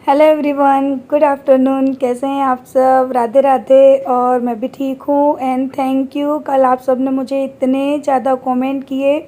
Hello everyone, good afternoon. कैसे हैं आप सब? राधे राधे। और मैं भी ठीक हूँ एंड थैंक यू। कल आप सब ने मुझे इतने ज़्यादा कमेंट किए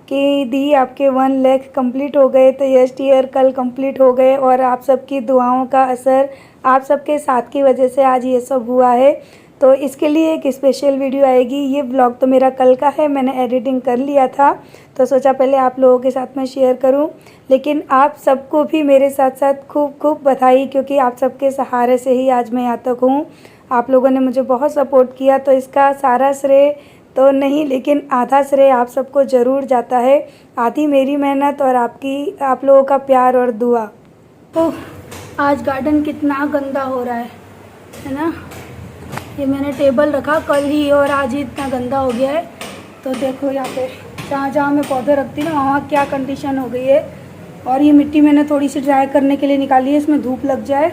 कि दी आपके 1 लाख कंप्लीट हो गए। तो यस डियर, कल कंप्लीट हो गए और आप सबकी दुआओं का असर, आप सबके साथ की वजह से आज ये सब हुआ है। तो इसके लिए एक स्पेशल वीडियो आएगी। ये व्लॉग तो मेरा कल का है, मैंने एडिटिंग कर लिया था तो सोचा पहले आप लोगों के साथ में शेयर करूं। लेकिन आप सबको भी मेरे साथ साथ खूब खूब बधाई, क्योंकि आप सबके सहारे से ही आज मैं यहाँ तक हूँ। आप लोगों ने मुझे बहुत सपोर्ट किया, तो इसका सारा श्रेय तो नहीं लेकिन आधा श्रेय आप सबको ज़रूर जाता है। आधी मेरी मेहनत और आप लोगों का प्यार और दुआ। तो आज गार्डन कितना गंदा हो रहा है ना। ये मैंने टेबल रखा कल ही और आज ही इतना गंदा हो गया है। तो देखो यहाँ पे जहाँ जहाँ मैं पौधे रखती ना वहाँ क्या कंडीशन हो गई है। और ये मिट्टी मैंने थोड़ी सी ड्राई करने के लिए निकाली है, इसमें धूप लग जाए।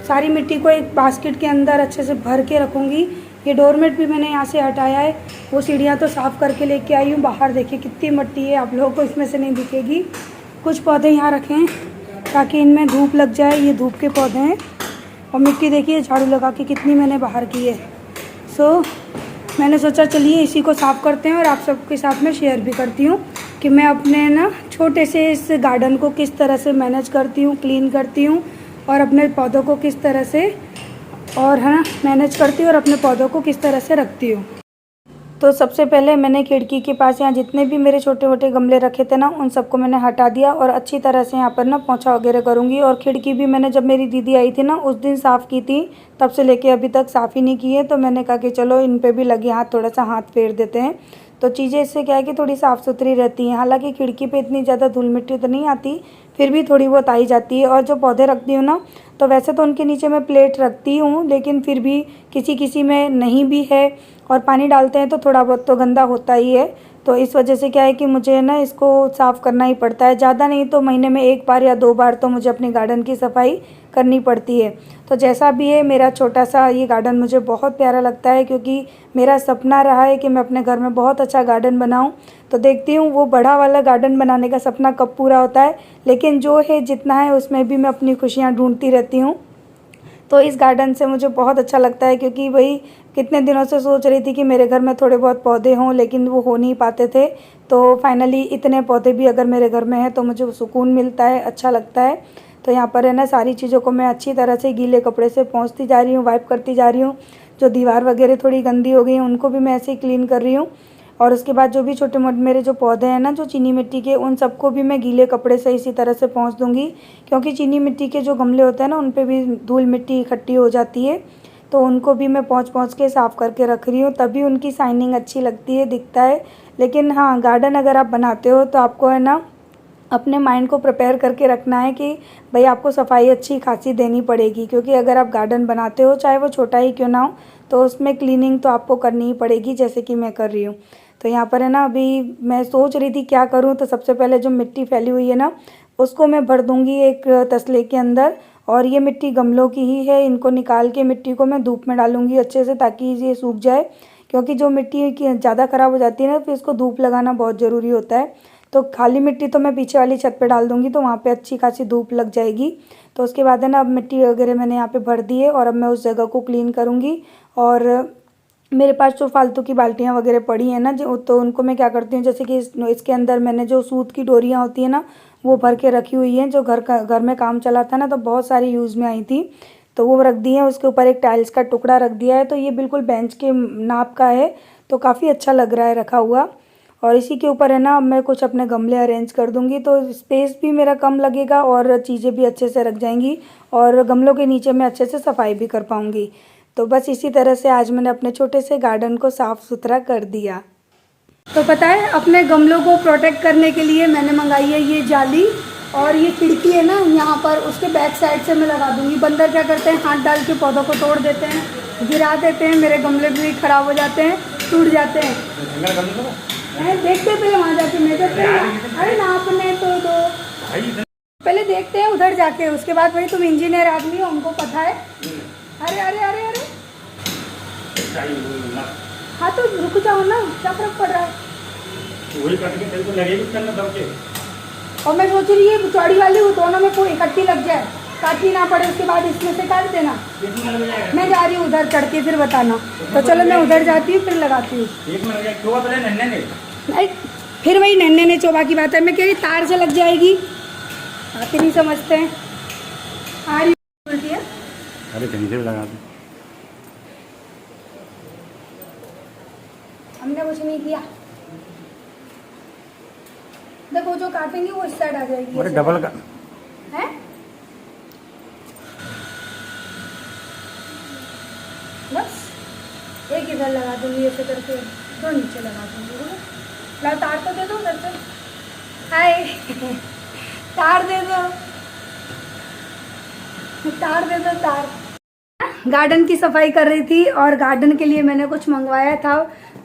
सारी मिट्टी को एक बास्केट के अंदर अच्छे से भर के रखूँगी। ये डोरमेट भी मैंने यहाँ से हटाया है, वो सीढ़ियाँ तो साफ़ करके लेके आई हूँ। बाहर देखिए कितनी मिट्टी है, आप लोगों को इसमें से नहीं दिखेगी। कुछ पौधे यहाँ रखे हैं ताकि इनमें धूप लग जाए, ये धूप के पौधे हैं। और मिट्टी देखिए झाड़ू लगा के कितनी मैंने बाहर की है। मैंने सोचा चलिए इसी को साफ़ करते हैं और आप सबके साथ में शेयर भी करती हूँ कि मैं अपने ना छोटे से इस गार्डन को किस तरह से मैनेज करती हूँ, क्लीन करती हूँ और अपने पौधों को किस तरह से और है ना मैनेज करती हूँ और अपने पौधों को किस तरह से रखती हूँ। तो सबसे पहले मैंने खिड़की के पास यहाँ जितने भी मेरे छोटे छोटे गमले रखे थे ना उन सबको मैंने हटा दिया और अच्छी तरह से यहाँ पर ना पोंछा वगैरह करूँगी। और खिड़की भी मैंने जब मेरी दीदी आई थी ना उस दिन साफ़ की थी, तब से लेके अभी तक साफ़ ही नहीं की है। तो मैंने कहा कि चलो इन पे भी लगे हाथ, थोड़ा सा हाथ फेर देते हैं तो चीज़ें इससे क्या है कि थोड़ी साफ़ सुथरी रहती हैं। हालांकि खिड़की पे इतनी ज़्यादा धूल मिट्टी तो नहीं आती, फिर भी थोड़ी बहुत आई जाती है। और जो पौधे रखती हूँ ना तो वैसे तो उनके नीचे मैं प्लेट रखती हूँ, लेकिन फिर भी किसी किसी में नहीं भी है और पानी डालते हैं तो थोड़ा बहुत तो गंदा होता ही है। तो इस वजह से क्या है कि मुझे ना इसको साफ़ करना ही पड़ता है। ज़्यादा नहीं तो महीने में 1 बार या 2 बार तो मुझे अपनी गार्डन की सफाई करनी पड़ती है। तो जैसा भी है, मेरा छोटा सा ये गार्डन मुझे बहुत प्यारा लगता है, क्योंकि मेरा सपना रहा है कि मैं अपने घर में बहुत अच्छा गार्डन बनाऊं। तो देखती हूँ वो बड़ा वाला गार्डन बनाने का सपना कब पूरा होता है, लेकिन जो है जितना है उसमें भी मैं अपनी खुशियाँ ढूंढती रहती हूँ। तो इस गार्डन से मुझे बहुत अच्छा लगता है, क्योंकि वही कितने दिनों से सोच रही थी कि मेरे घर में थोड़े बहुत पौधे हों, लेकिन वो हो नहीं पाते थे। तो फाइनली इतने पौधे भी अगर मेरे घर में हैं तो मुझे सुकून मिलता है, अच्छा लगता है। तो यहाँ पर है ना सारी चीज़ों को मैं अच्छी तरह से गीले कपड़े से पोंछती जा रही हूँ, वाइप करती जा रही हूँ। जो दीवार वगैरह थोड़ी गंदी हो गई हैं उनको भी मैं ऐसे ही क्लीन कर रही हूँ। और उसके बाद जो भी छोटे मोटे मेरे जो पौधे हैं ना जो चीनी मिट्टी के, उन सबको भी मैं गीले कपड़े से इसी तरह से पोंछ दूँगी, क्योंकि चीनी मिट्टी के जो गमले होते हैं ना उन पे भी धूल मिट्टी इकट्ठी हो जाती है। तो उनको भी मैं पोंछ के साफ़ करके रख रही हूँ, तभी उनकी शाइनिंग अच्छी लगती है, दिखता है। लेकिन हाँ, गार्डन अगर आप बनाते हो तो आपको है ना अपने माइंड को प्रिपेयर करके रखना है कि भाई आपको सफाई अच्छी खासी देनी पड़ेगी, क्योंकि अगर आप गार्डन बनाते हो चाहे वो छोटा ही क्यों ना हो तो उसमें क्लीनिंग तो आपको करनी ही पड़ेगी, जैसे कि मैं कर रही हूँ। तो यहाँ पर है ना अभी मैं सोच रही थी क्या करूँ, तो सबसे पहले जो मिट्टी फैली हुई है ना उसको मैं भर दूँगी एक तसले के अंदर। और ये मिट्टी गमलों की ही है, इनको निकाल के मिट्टी को मैं धूप में डालूँगी अच्छे से ताकि ये सूख जाए, क्योंकि जो मिट्टी की ज़्यादा ख़राब हो जाती है ना फिर इसको धूप लगाना बहुत ज़रूरी होता है। तो खाली मिट्टी तो मैं पीछे वाली छत पे डाल दूँगी तो वहाँ पे अच्छी खासी धूप लग जाएगी। तो उसके बाद है ना अब मिट्टी वगैरह मैंने यहाँ पे भर दी है और अब मैं उस जगह को क्लीन करूँगी। और मेरे पास जो फालतू की बाल्टियाँ वगैरह पड़ी हैं ना जो, तो उनको मैं क्या करती हूँ, जैसे कि इसके अंदर मैंने जो सूत की डोरियाँ होती हैं ना वो भर के रखी हुई हैं। जो घर में काम चला था ना तो बहुत सारी यूज़ में आई थी, तो वो रख दी है। उसके ऊपर एक टाइल्स का टुकड़ा रख दिया है, तो ये बिल्कुल बेंच के नाप का है, तो काफ़ी अच्छा लग रहा है रखा हुआ। और इसी के ऊपर है ना मैं कुछ अपने गमले अरेंज कर दूँगी, तो स्पेस भी मेरा कम लगेगा और चीज़ें भी अच्छे से रख जाएंगी और गमलों के नीचे मैं अच्छे से सफाई भी कर पाऊँगी। तो बस इसी तरह से आज मैंने अपने छोटे से गार्डन को साफ़ सुथरा कर दिया। तो पता है अपने गमलों को प्रोटेक्ट करने के लिए मैंने मंगाई है ये जाली, और ये खिड़की है ना यहाँ पर उसके बैक साइड से मैं लगा दूँगी। बंदर क्या करते हैं, हाथ डाल के पौधों को तोड़ देते हैं, गिरा देते हैं, मेरे गमले भी ख़राब हो जाते हैं, टूट जाते हैं। देखते पहले वहाँ जाके, मैं देखते अरे नापने तो दो, पहले देखते हैं उधर जाके, उसके बाद भाई तुम इंजीनियर आदमी हो, हमको पता है। अरे अरे अरे अरे हाँ तो रुक जाओ ना, क्या फर्क पड़ रहा है, वही कट के तेरे को लगेगी करना दब के। और मैं सोच रही है चौड़ी वाली वो दोनों में कोई इकट्ठी लग जाए। काटनी ना पड़े, उसके बाद इसमें से काट देना। मैं जा रही हूँ उधर चढ़ के, फिर बताना। तो चलो मैं उधर जाती हूँ, फिर लगाती हूँ। नहीं, फिर वही नन्हे ने चोबा की बात है। मैं कह रही तार से लग जाएगी, आते नहीं समझते हैं। आ रही उल्टी है। अरे कहीं से भी लगा दो। हमने कुछ नहीं किया। देखो जो काटेंगे वो इस साइड आ जाएगी। अरे डबल का है, बस एक इधर लगा दूंगी ऐसे करके, दो नीचे लगा दूंगी। ला तार तो दे दो उधर से। हाय तार दे दो, तार दे दो, तार। गार्डन की सफाई कर रही थी और गार्डन के लिए मैंने कुछ मंगवाया था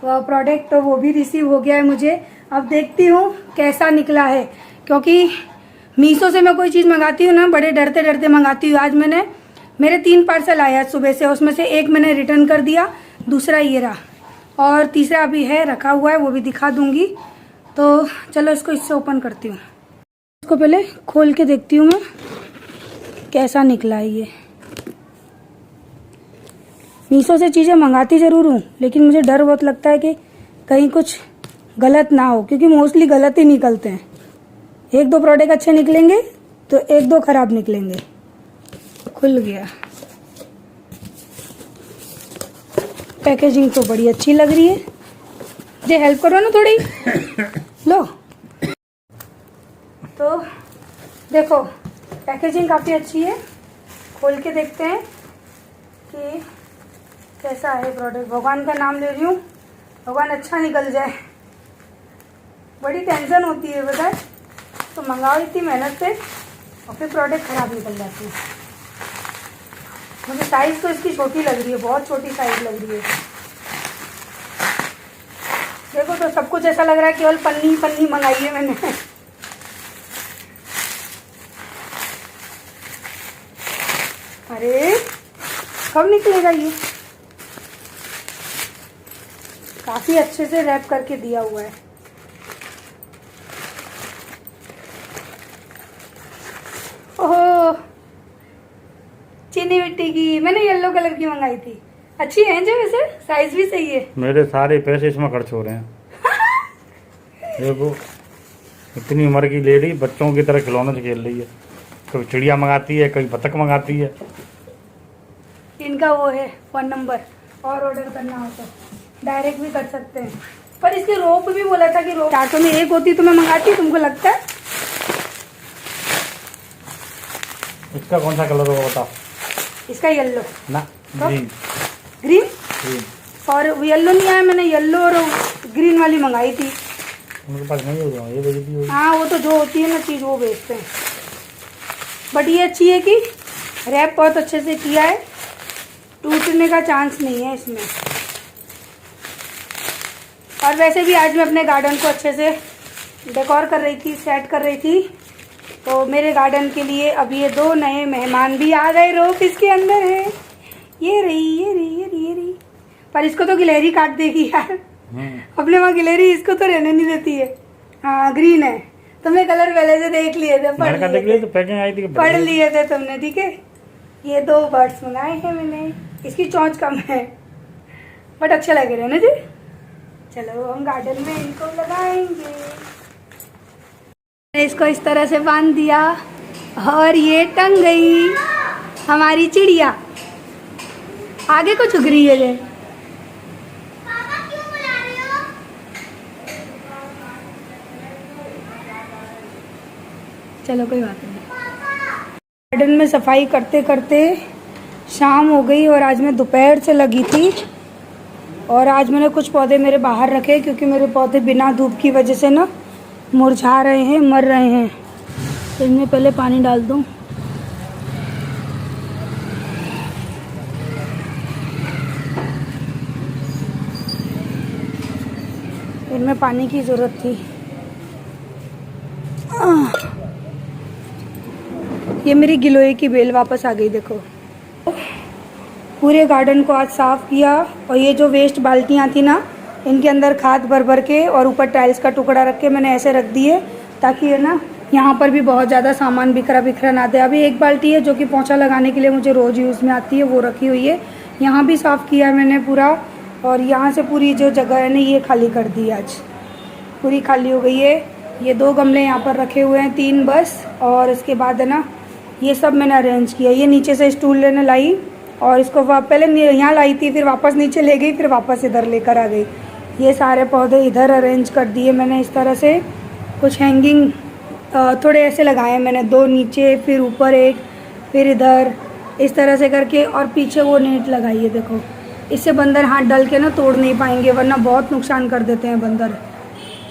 प्रोडक्ट, तो वो भी रिसीव हो गया है मुझे। अब देखती हूँ कैसा निकला है, क्योंकि मीशो से मैं कोई चीज़ मंगाती हूँ ना, बड़े डरते डरते मंगाती हूँ। आज मेरे 3 पार्सल आया सुबह से, उसमें से एक मैंने रिटर्न कर दिया, दूसरा ये रहा और तीसरा अभी है रखा हुआ है, वो भी दिखा दूंगी। तो चलो इसको इससे ओपन करती हूँ। इसको पहले खोल के देखती हूँ मैं कैसा निकला है ये। मीशो से चीज़ें मंगाती ज़रूर हूँ, लेकिन मुझे डर बहुत लगता है कि कहीं कुछ गलत ना हो, क्योंकि मोस्टली गलत ही निकलते हैं। 1-2 प्रोडक्ट अच्छे निकलेंगे तो 1-2 खराब निकलेंगे। खुल गया। पैकेजिंग तो बड़ी अच्छी लग रही है। मुझे हेल्प करो ना थोड़ी। लो तो देखो पैकेजिंग काफ़ी अच्छी है। खोल के देखते हैं कि कैसा है प्रोडक्ट। भगवान का नाम ले रही हूँ, भगवान अच्छा निकल जाए। बड़ी टेंशन होती है पता है, तो मंगाओ इतनी मेहनत से और फिर प्रोडक्ट खराब निकल जाती है। मुझे साइज़ तो इसकी छोटी लग रही है, बहुत छोटी साइज़ लग रही है। देखो तो सब कुछ ऐसा लग रहा है केवल पन्नी पन्नी मंगाई है मैंने। अरे कब निकलेगा ये? काफी अच्छे से रैप करके दिया हुआ है। ओह चीनी मिट्टी की मैंने येलो कलर की मंगाई थी। अच्छी है जो, वैसे साइज भी सही है। मेरे सारे पैसे इसमें खर्च हो रहे हैं। देखो इतनी उम्र की लेडी बच्चों की तरह खिलौनों से खेल रही है। कभी चिड़िया मंगाती है, कभी बतख मंगाती है। इनका वो है फ़ोन नंबर, और ऑर्डर करना हो तो डायरेक्ट भी कर सकते हैं। पर इसकी रोप भी बोला था कि रोप 400 में एक होती तो मैं मंगाती, तुमको लगता है? इसका कौन सा कलर होगा बताओ? इसका येलो ना ग्रीन। ग्रीन ग्रीन और येलो नहीं आया, मैंने येलो और ग्रीन वाली मंगाई थी। उनके पास नहीं होगा ये बेचती होगी। हाँ वो तो जो होती है ना चीज़ वो बेचते हैं। बट ये अच्छी है कि रैप बहुत अच्छे से किया है, टूटने का चांस नहीं है इसमें। और वैसे भी आज मैं अपने गार्डन को अच्छे से डेकोर कर रही थी, सेट कर रही थी। तो मेरे गार्डन के लिए अब ये 2 नए मेहमान भी आ गए। रोप इसके अंदर है, ये रही। पर इसको तो गिलहरी काट देगी यार। अपने वहाँ गिलहरी इसको तो रहने नहीं देती है। हाँ ग्रीन है, तुमने कलर पहले से देख लिए थे, पढ़ लिए थे तुमने, ठीक है। ये 2 बर्ड्स मंगाए हैं मैंने। इसकी चोंच कम है बट अच्छे लग रहे हैं ना जी। चलो हम गार्डन में इनको लगाएंगे। मैंने इसको इस तरह से बांध दिया और ये टंग गई हमारी चिड़िया। आगे को झुक रही है ये। चलो कोई बात नहीं। गार्डन में सफाई करते करते शाम हो गई और आज मैं दोपहर से लगी थी। और आज मैंने कुछ पौधे मेरे बाहर रखे क्योंकि मेरे पौधे बिना धूप की वजह से ना मुरझा रहे हैं, मर रहे हैं। तो इनमें पहले पानी डाल दूं। इनमें पानी की ज़रूरत थी। ये मेरी गिलोय की बेल वापस आ गई। देखो पूरे गार्डन को आज साफ़ किया और ये जो वेस्ट बाल्टियाँ थी ना, इनके अंदर खाद भर भर के और ऊपर टाइल्स का टुकड़ा रख के मैंने ऐसे रख दिए ताकि ये ना यहाँ पर भी बहुत ज़्यादा सामान बिखरा बिखरा ना दे। अभी एक बाल्टी है जो कि पोंछा लगाने के लिए मुझे रोज़ यूज़ में आती है, वो रखी हुई है। यहाँ भी साफ़ किया है मैंने पूरा, और यहाँ से पूरी जो जगह है ना ये खाली कर दी, आज पूरी खाली हो गई है। ये 2 गमले यहाँ पर रखे हुए हैं, 3 बस, और इसके बाद है ना ये सब मैंने अरेंज किया। ये नीचे से स्टूल लेने लाई और इसको पहले यहाँ लाई थी, फिर वापस नीचे ले गई, फिर वापस इधर लेकर आ गई। ये सारे पौधे इधर अरेंज कर दिए मैंने इस तरह से। कुछ हैंगिंग थोड़े ऐसे लगाए मैंने, 2 नीचे, फिर ऊपर एक, फिर इधर, इस तरह से करके। और पीछे वो नेट लगाई है, देखो, इससे बंदर हाथ डाल के ना तोड़ नहीं पाएंगे, वरना बहुत नुकसान कर देते हैं बंदर।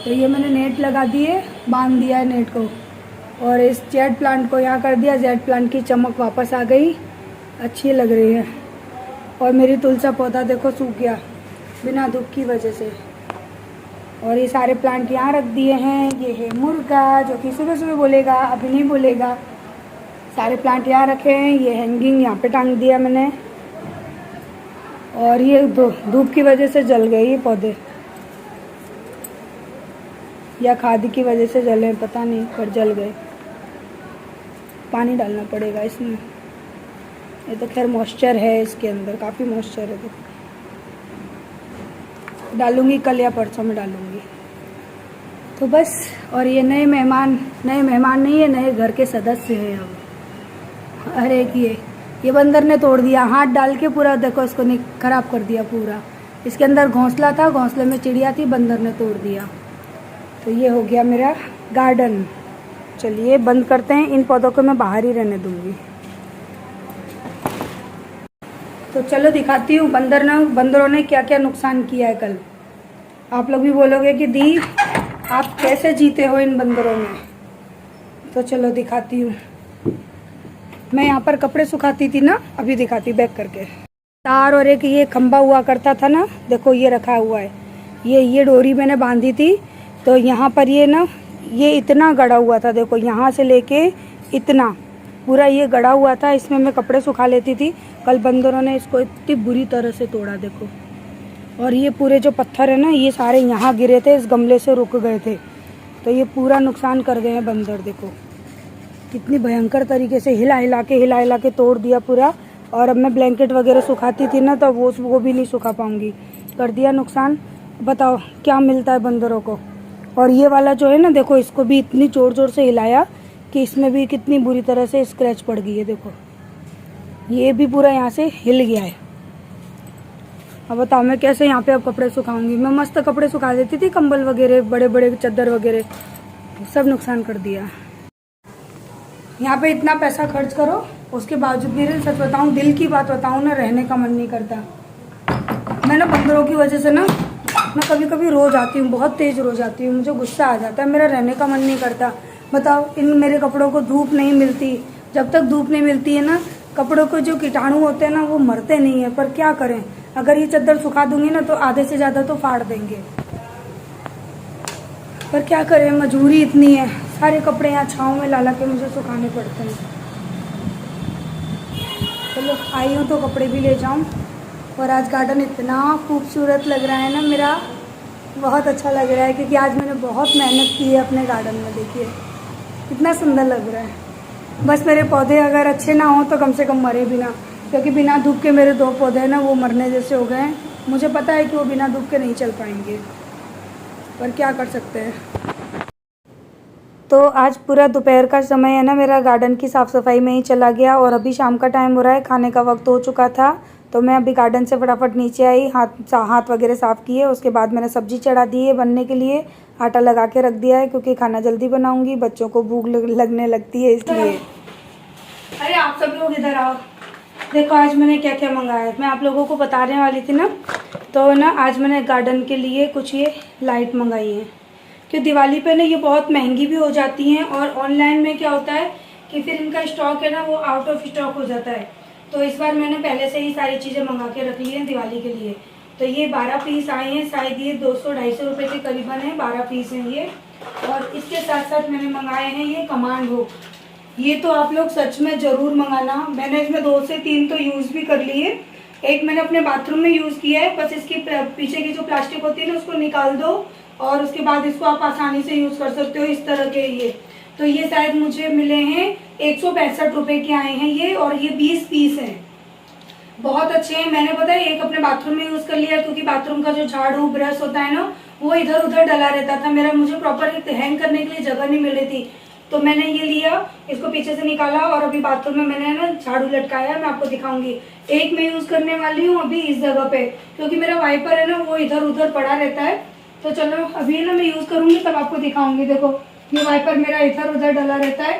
तो ये मैंने नेट लगा दिए, बांध दिया है नेट को, और इस जेड प्लांट को यहाँ कर दिया। जेड प्लांट की चमक वापस आ गई, अच्छी लग रही है। और मेरी तुलसा पौधा देखो सूख गया बिना धूप की वजह से। और ये सारे प्लांट यहाँ रख दिए हैं। ये है मुर्गा जो कि सुबह सुबह बोलेगा, अभी नहीं बोलेगा। सारे प्लांट यहाँ रखे हैं। ये हैंगिंग यहाँ पे टांग दिया मैंने। और ये धूप की वजह से जल गए ये पौधे, या खाद की वजह से जले पता नहीं, पर जल गए। पानी डालना पड़ेगा इसमें। ये तो खैर मॉइस्चर है इसके अंदर, काफ़ी मॉइस्चर है। देखो, डालूंगी कल या परसों में डालूंगी। तो बस। और ये नए मेहमान नहीं है, नए घर के सदस्य हैं अब। अरे ये बंदर ने तोड़ दिया, हाथ डाल के पूरा, देखो इसको खराब कर दिया पूरा। इसके अंदर घोंसला था, घोंसले में चिड़िया थी, बंदर ने तोड़ दिया। तो ये हो गया मेरा गार्डन। चलिए बंद करते हैं, इन पौधों को मैं बाहर ही रहने दूंगी। तो चलो दिखाती हूँ बंदरों ने क्या क्या नुकसान किया है कल। आप लोग भी बोलोगे कि दी आप कैसे जीते हो इन बंदरों में। तो चलो दिखाती हूँ। मैं यहाँ पर कपड़े सुखाती थी ना, अभी दिखाती बैक करके। तार और एक ये खंबा हुआ करता था ना, देखो ये रखा हुआ है। ये डोरी मैंने बांधी थी, तो यहाँ पर ये ना ये इतना गड़ा हुआ था, देखो यहाँ से लेके इतना पूरा ये गड़ा हुआ था। इसमें मैं कपड़े सुखा लेती थी। कल बंदरों ने इसको इतनी बुरी तरह से तोड़ा, देखो। और ये पूरे जो पत्थर है ना, ये सारे यहाँ गिरे थे, इस गमले से रुक गए थे, तो ये पूरा नुकसान कर गए हैं बंदर। देखो कितनी भयंकर तरीके से हिला हिला के तोड़ दिया पूरा। और अब मैं ब्लैंकेट वगैरह सुखाती थी ना, तो वो भी नहीं सुखा पाऊंगी, कर दिया नुकसान। बताओ क्या मिलता है बंदरों को। और ये वाला जो है ना, देखो इसको भी इतनी जोर जोर से हिलाया कि इसमें भी कितनी बुरी तरह से स्क्रैच पड़ गई है। देखो ये भी पूरा यहाँ से हिल गया है। अब बताओ मैं कैसे यहाँ पे अब कपड़े सुखाऊंगी। मैं मस्त कपड़े सुखा देती थी, कंबल वगैरह, बड़े बड़े चादर वगैरह, सब नुकसान कर दिया। यहाँ पे इतना पैसा खर्च करो, उसके बावजूद भी सच बताऊँ, दिल की बात बताऊँ ना, रहने का मन नहीं करता। मैं ना बंदरों की वजह से ना, मैं कभी कभी रो जाती हूँ, बहुत तेज रो जाती हूँ, मुझे गुस्सा आ जाता है, मेरा रहने का मन नहीं करता। बताओ इन मेरे कपड़ों को धूप नहीं मिलती। जब तक धूप नहीं मिलती है ना, कपड़ों को जो कीटाणु होते हैं ना, वो मरते नहीं है। पर क्या करें, अगर ये चादर सुखा दूंगी ना, तो आधे से ज़्यादा तो फाड़ देंगे। पर क्या करें, मजबूरी इतनी है। सारे कपड़े यहाँ छाँव में ला के मुझे सुखाने पड़ते हैं। चलो आई हूँ तो कपड़े भी ले जाऊँ। और आज गार्डन इतना खूबसूरत लग रहा है ना मेरा, बहुत अच्छा लग रहा है, क्योंकि आज मैंने बहुत मेहनत की है अपने गार्डन में। देखिए कितना सुंदर लग रहा है। बस मेरे पौधे अगर अच्छे ना हों तो कम से कम मरे भी ना, क्योंकि बिना धूप के मेरे 2 पौधे हैं ना, वो मरने जैसे हो गए हैं। मुझे पता है कि वो बिना धूप के नहीं चल पाएंगे, पर क्या कर सकते हैं। तो आज पूरा दोपहर का समय है ना, मेरा गार्डन की साफ़ सफाई में ही चला गया। और अभी शाम का टाइम हो रहा है, खाने का वक्त हो चुका था। तो मैं अभी गार्डन से फटाफट नीचे आई, हाथ वगैरह साफ़ किए। उसके बाद मैंने सब्ज़ी चढ़ा दी है बनने के लिए, आटा लगा के रख दिया है, क्योंकि खाना जल्दी बनाऊंगी, बच्चों को भूख लगने लगती है इसलिए। अरे आप सब लोग इधर आओ, देखो आज मैंने क्या क्या मंगाया है। मैं आप लोगों को बताने वाली थी ना, तो ना आज मैंने गार्डन के लिए कुछ ये लाइट मंगाई है, कि दिवाली पे ना ये बहुत महंगी भी हो जाती हैं। और ऑनलाइन में क्या होता है कि फिर इनका स्टॉक है ना, वो आउट ऑफ स्टॉक हो जाता है। तो इस बार मैंने पहले से ही सारी चीज़ें मंगा के रख ली हैं दिवाली के लिए। तो ये 12 पीस आए हैं, शायद ये 200-250 रुपये के करीबन है, 12 पीस हैं ये। और इसके साथ साथ मैंने मंगाए हैं ये कमांड हुक। ये तो आप लोग सच में ज़रूर मंगाना। मैंने इसमें 2 से 3 तो यूज़ भी कर लिए। एक मैंने अपने बाथरूम में यूज़ किया है, बस इसकी पीछे की जो प्लास्टिक होती है ना, उसको निकाल दो, और उसके बाद इसको आप आसानी से यूज़ कर सकते हो, इस तरह के ये। तो ये शायद मुझे मिले हैं 165 रुपये के आए हैं ये, और ये 20 पीस हैं। बहुत अच्छे हैं। मैंने पता है एक अपने बाथरूम में यूज़ कर लिया, क्योंकि बाथरूम का जो झाड़ू ब्रश होता है ना, वो इधर उधर डला रहता था मेरा, मुझे प्रॉपर हैंग करने के लिए जगह नहीं मिल रही थी। तो मैंने ये लिया, इसको पीछे से निकाला और अभी बाथरूम में मैंने ना झाड़ू लटकाया। मैं आपको दिखाऊंगी। एक मैं यूज़ करने वाली हूँ अभी इस जगह पे, क्योंकि मेरा वाइपर है ना वो इधर उधर पड़ा रहता है। तो चलो अभी ना मैं यूज़ करूँगी तब आपको दिखाऊंगी। देखो ये वाइपर मेरा इधर उधर डला रहता है,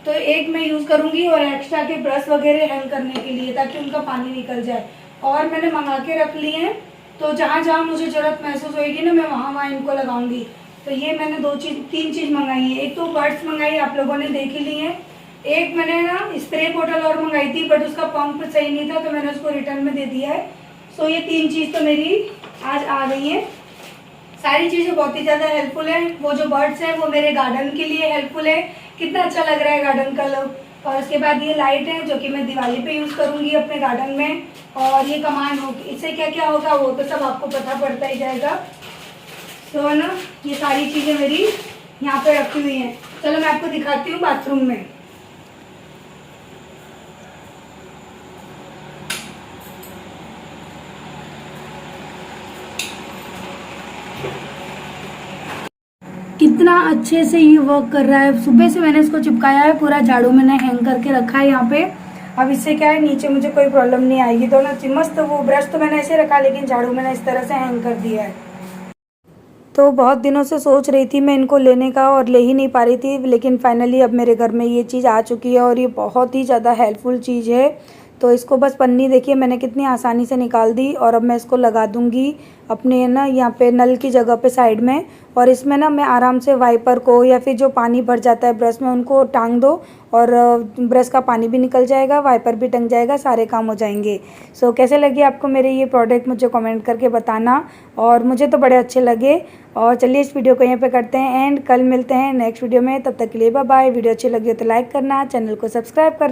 तो एक मैं यूज़ करूँगी और एक्स्ट्रा के ब्रश वगैरह हैंग करने के लिए, ताकि उनका पानी निकल जाए। और मैंने मंगा के रख लिए हैं, तो जहाँ जहाँ मुझे ज़रूरत महसूस होएगी ना मैं वहाँ वहाँ इनको लगाऊंगी। तो ये मैंने तीन चीज़ मंगाई है। एक तो बर्ड्स मंगाई, आप लोगों ने देख ही ली है। एक मैंने ना स्प्रे बोतल और मंगाई थी, बट उसका पंप सही नहीं था, तो मैंने उसको रिटर्न में दे दिया है। सो ये 3 चीज़ तो मेरी आज आ गई हैं। सारी चीज़ें बहुत ही ज़्यादा हेल्पफुल है। वो जो बर्ड्स हैं वो मेरे गार्डन के लिए हेल्पफुल है। कितना अच्छा लग रहा है गार्डन का लुक। और उसके बाद ये लाइट है जो कि मैं दिवाली पे यूज़ करूँगी अपने गार्डन में। और ये कमान होगी, इससे क्या क्या होगा वो तो सब आपको पता पड़ता ही जाएगा। तो ना ये सारी चीज़ें मेरी यहाँ पे रखी हुई हैं। चलो मैं आपको दिखाती हूँ बाथरूम में। कितना अच्छे से ये वर्क कर रहा है। सुबह से मैंने इसको चिपकाया है, पूरा झाड़ू मैंने हैंग करके रखा है यहाँ पे। अब इससे क्या है, नीचे मुझे कोई प्रॉब्लम नहीं आएगी। तो ना मस्त, वो ब्रश तो मैंने ऐसे रखा, लेकिन झाड़ू मैंने इस तरह से हैंग कर दिया है। तो बहुत दिनों से सोच रही थी मैं इनको लेने का, और ले ही नहीं पा रही थी, लेकिन फाइनली अब मेरे घर में ये चीज़ आ चुकी है और ये बहुत ही ज़्यादा हेल्पफुल चीज़ है। तो इसको बस पन्नी देखिए मैंने कितनी आसानी से निकाल दी, और अब मैं इसको लगा दूंगी अपने ना यहाँ पे नल की जगह पे साइड में। और इसमें ना मैं आराम से वाइपर को या फिर जो पानी भर जाता है ब्रश में उनको टांग दो, और ब्रश का पानी भी निकल जाएगा, वाइपर भी टंग जाएगा, सारे काम हो जाएंगे। सो कैसे लगे आपको मेरे ये प्रोडक्ट मुझे कमेंट करके बताना, और मुझे तो बड़े अच्छे लगे। और चलिए इस वीडियो को यहीं पे करते हैं एंड कल मिलते हैं नेक्स्ट वीडियो में। तब तक के लिए बाय बाय। वीडियो अच्छी लगी हो तो लाइक करना, चैनल को सब्सक्राइब करना।